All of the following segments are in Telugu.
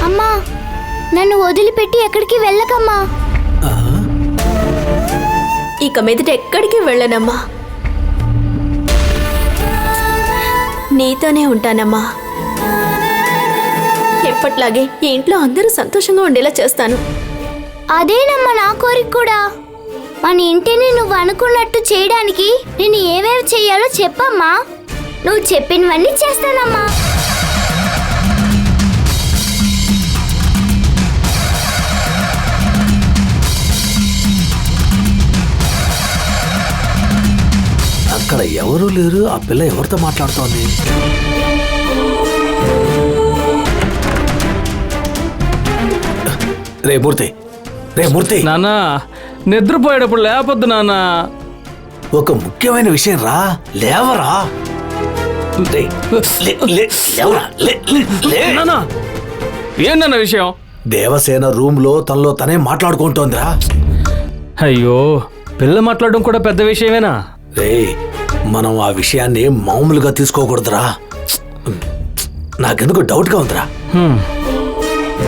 అమ్మా, నన్ను వదిలిపెట్టి ఎక్కడికి వెళ్ళకమ్మా. ఇక మీదట ఎక్కడికి వెళ్ళనమ్మా, నీతోనే ఉంటానమ్మా. ఎప్పట్లాగే ఈ ఇంట్లో అందరూ సంతోషంగా ఉండేలా చేస్తాను. అదేనమ్మా నా కోరిక కూడా. మన ఇంటిని నువ్వు అనుకున్నట్టు చేయడానికి నేను ఏమేమి చెయ్యాలో చెప్పమ్మా. నువ్వు చెప్పినవన్నీ చేస్తానమ్మా. అక్కడ ఎవరూ లేరు. ఆ పిల్ల ఎవరితో మాట్లాడుతోంది? రే మూర్తి, రే మూర్తి. నాన్న, నిద్రపోయేటప్పుడు లేపొద్దు నాన్న. ఒక ముఖ్యమైన విషయం రా, లేవరా. నాన్న, ఏందన్న విషయం? దేవసేన రూమ్ లో తనలో తనే మాట్లాడుకుంటోందిరా. అయ్యో, పిల్ల మాట్లాడడం కూడా పెద్ద విషయమేనా? రే, మనం ఆ విషయాన్ని మామూలుగా తీసుకోకూడదురా. నాకెందుకు డౌట్ గా ఉందిరా.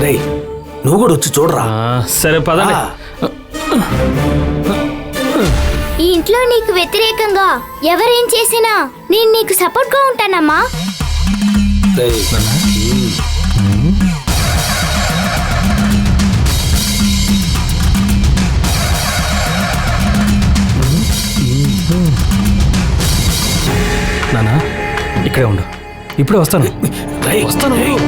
రే, నువ్వు కూడా వచ్చి చూడరా. సరే పదండి. ఈ ఇంట్లో నీకు వ్యతిరేకంగా ఎవరేం చేసినా నేను నీకు సపోర్ట్ గా ఉంటానమ్మా. రేయ్, నాన్న, ఇక్కడే ఉండు. ఇప్పుడే వస్తాను. రేయ్, వస్తాను. రేయ్.